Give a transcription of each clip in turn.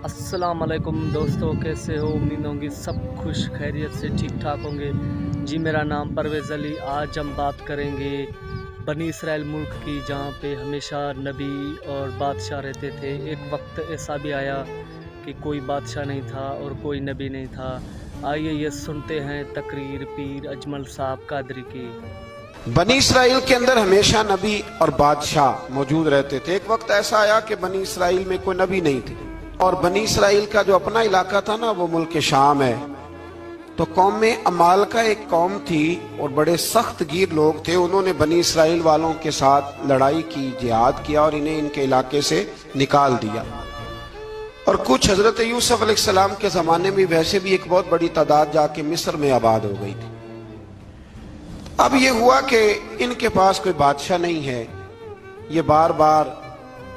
السلام علیکم دوستو، کیسے ہو؟ امید ہوں گی سب خوش خیریت سے ٹھیک ٹھاک ہوں گے جی۔ میرا نام پرویز علی۔ آج ہم بات کریں گے بنی اسرائیل ملک کی، جہاں پہ ہمیشہ نبی اور بادشاہ رہتے تھے۔ ایک وقت ایسا بھی آیا کہ کوئی بادشاہ نہیں تھا اور کوئی نبی نہیں تھا۔ آئیے یہ سنتے ہیں تقریر پیر اجمل صاحب قادری کی۔ بنی اسرائیل کے اندر ہمیشہ نبی اور بادشاہ موجود رہتے تھے۔ ایک وقت ایسا آیا کہ بنی اسرائیل میں کوئی نبی نہیں تھے، اور بنی اسرائیل کا جو اپنا علاقہ تھا نا، وہ ملک شام ہے۔ تو قوم عمال کا ایک قوم تھی اور بڑے سخت گیر لوگ تھے۔ انہوں نے بنی اسرائیل والوں کے ساتھ لڑائی کی، جہاد کیا، اور انہیں ان کے علاقے سے نکال دیا۔ اور کچھ حضرت یوسف علیہ السلام کے زمانے میں ویسے بھی ایک بہت بڑی تعداد جا کے مصر میں آباد ہو گئی تھی۔ اب یہ ہوا کہ ان کے پاس کوئی بادشاہ نہیں ہے، یہ بار بار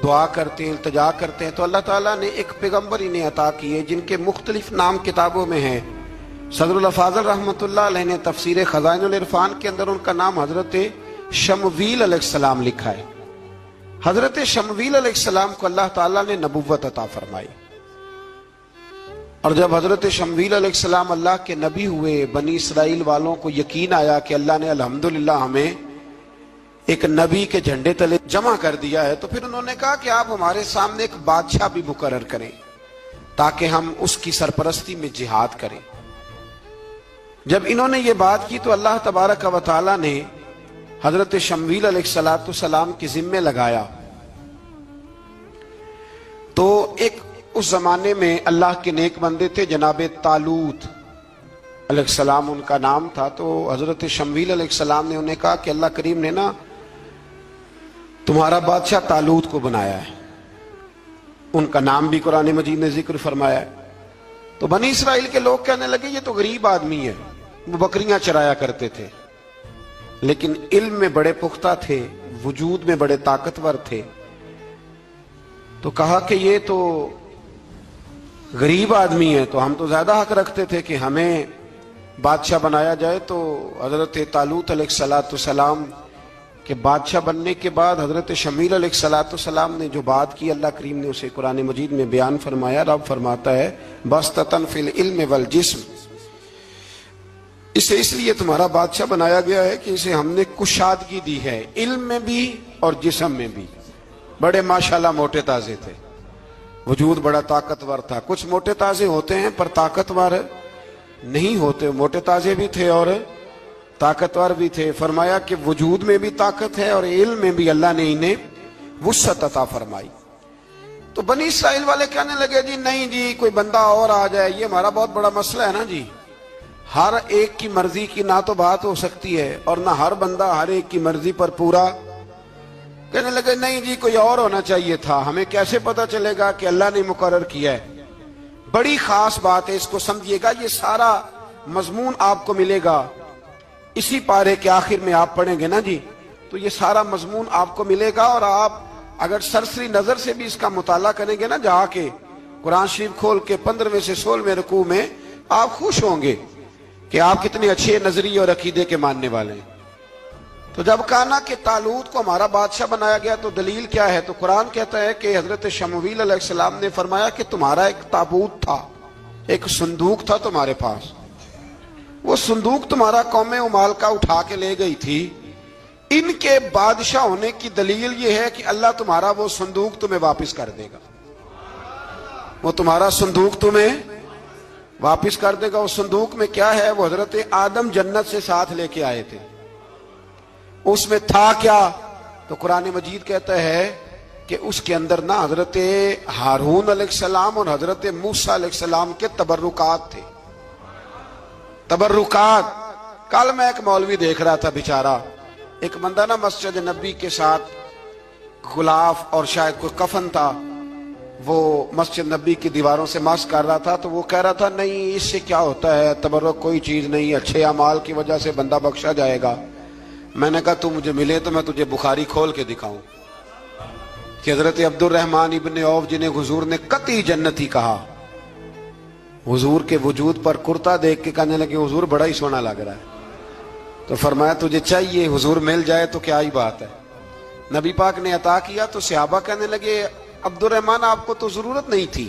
دعا کرتے ہیں، التجا کرتے ہیں، تو اللہ تعالیٰ نے ایک پیغمبر انہیں عطا کیے جن کے مختلف نام کتابوں میں ہیں۔ صدر الافاضل رحمۃ اللہ علیہ نے تفسیر خزائن العرفان کے اندر ان کا نام حضرت شمویل علیہ السلام لکھا ہے۔ حضرت شمویل علیہ السلام کو اللہ تعالیٰ نے نبوت عطا فرمائی، اور جب حضرت شمویل علیہ السلام اللہ کے نبی ہوئے، بنی اسرائیل والوں کو یقین آیا کہ اللہ نے الحمدللہ ہمیں ایک نبی کے جھنڈے تلے جمع کر دیا ہے، تو پھر انہوں نے کہا کہ آپ ہمارے سامنے ایک بادشاہ بھی مقرر کریں تاکہ ہم اس کی سرپرستی میں جہاد کریں۔ جب انہوں نے یہ بات کی تو اللہ تبارک و تعالی نے حضرت شمویل علیہ السلام کے ذمے لگایا۔ تو ایک اس زمانے میں اللہ کے نیک بندے تھے، جناب طالوت علیہ السلام ان کا نام تھا۔ تو حضرت شمویل علیہ السلام نے انہیں کہا کہ اللہ کریم نے نا تمہارا بادشاہ طالوت کو بنایا ہے۔ ان کا نام بھی قرآن مجید نے ذکر فرمایا ہے۔ تو بنی اسرائیل کے لوگ کہنے لگے یہ تو غریب آدمی ہے، وہ بکریاں چرایا کرتے تھے، لیکن علم میں بڑے پختہ تھے، وجود میں بڑے طاقتور تھے۔ تو کہا کہ یہ تو غریب آدمی ہے، تو ہم تو زیادہ حق رکھتے تھے کہ ہمیں بادشاہ بنایا جائے۔ تو حضرت طالوت علیہ السلام کے بادشاہ بننے کے بعد حضرت شمویل علیہ السلام نے جو بات کی، اللہ کریم نے اسے قرآن مجید میں بیان فرمایا۔ رب فرماتا ہے بسطتاً فی العلم والجسم، اسے اس لیے تمہارا بادشاہ بنایا گیا ہے کہ اسے ہم نے کشادگی دی ہے، علم میں بھی اور جسم میں بھی۔ بڑے ماشاءاللہ موٹے تازے تھے، وجود بڑا طاقتور تھا۔ کچھ موٹے تازے ہوتے ہیں پر طاقتور نہیں ہوتے، موٹے تازے بھی تھے اور طاقتور بھی تھے۔ فرمایا کہ وجود میں بھی طاقت ہے اور علم میں بھی اللہ نے انہیں وسعت عطا فرمائی۔ تو بنی اسرائیل والے کہنے لگے جی نہیں جی، کوئی بندہ اور آ جائے، یہ ہمارا بہت بڑا مسئلہ ہے نا جی، ہر ایک کی مرضی کی نہ تو بات ہو سکتی ہے اور نہ ہر بندہ ہر ایک کی مرضی پر پورا۔ کہنے لگے نہیں جی، کوئی اور ہونا چاہیے تھا، ہمیں کیسے پتا چلے گا کہ اللہ نے مقرر کیا ہے؟ بڑی خاص بات ہے، اس کو سمجھیے گا، یہ سارا مضمون آپ کو ملے گا اسی پارے کے آخر میں، آپ پڑھیں گے نا جی، تو یہ سارا مضمون آپ کو ملے گا، اور آپ اگر سرسری نظر سے بھی اس کا مطالعہ کریں گے نا، جا کے قرآن شریف کھول کے 15ویں سے 16ویں رکوع میں، آپ خوش ہوں گے کہ آپ کتنے اچھے نظریے اور عقیدے کے ماننے والے ہیں۔ تو جب کہا نا کہ طالوت کو ہمارا بادشاہ بنایا گیا، تو دلیل کیا ہے؟ تو قرآن کہتا ہے کہ حضرت شمویل علیہ السلام نے فرمایا کہ تمہارا ایک تابوت تھا، ایک صندوق تھا تمہارے پاس، وہ صندوق تمہارا قوم عمال کا اٹھا کے لے گئی تھی۔ ان کے بادشاہ ہونے کی دلیل یہ ہے کہ اللہ تمہارا وہ صندوق تمہیں واپس کر دے گا، وہ تمہارا صندوق تمہیں واپس کر دے گا۔ اس صندوق میں کیا ہے؟ وہ حضرت آدم جنت سے ساتھ لے کے آئے تھے، اس میں تھا کیا؟ تو قرآن مجید کہتا ہے کہ اس کے اندر نا حضرت ہارون علیہ السلام اور حضرت موسیٰ علیہ السلام کے تبرکات تھے، تبرکات۔ کل میں ایک مولوی دیکھ رہا تھا، بیچارہ ایک بندہ نا مسجد نبی کے ساتھ غلاف اور شاید کوئی کفن تھا، وہ مسجد نبی کی دیواروں سے مس کر رہا تھا، تو وہ کہہ رہا تھا نہیں اس سے کیا ہوتا ہے، تبرک کوئی چیز نہیں، اچھے اعمال کی وجہ سے بندہ بخشا جائے گا۔ میں نے کہا تو مجھے ملے تو میں تجھے بخاری کھول کے دکھاؤں کہ حضرت عبد الرحمن ابن عوف جنہیں حضور نے قطعی جنتی کہا، حضور کے وجود پر کرتا دیکھ کے کہنے لگے حضور بڑا ہی سونا لگ رہا ہے، تو فرمایا تجھے چاہیے حضور مل جائے تو کیا ہی بات ہے۔ نبی پاک نے عطا کیا تو صحابہ کہنے لگے عبد الرحمن آپ کو تو ضرورت نہیں تھی،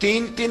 3-3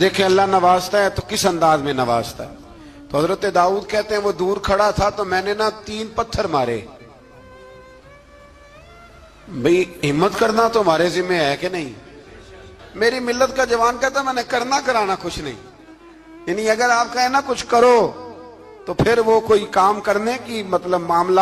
دیکھیں اللہ نوازتا ہے تو کس انداز میں نوازتا ہے. تو حضرت داؤد کہتے ہیں وہ دور کھڑا تھا تو میں نے 3 پتھر مارے. بھئی ہمت کرنا تو ہمارے ذمہ ہے کہ نہیں؟ میری ملت کا جوان کہتا میں نے کرنا کرانا کچھ نہیں. یعنی اگر آپ کہیں نا کچھ کرو تو پھر وہ کوئی کام کرنے کی مطلب معاملہ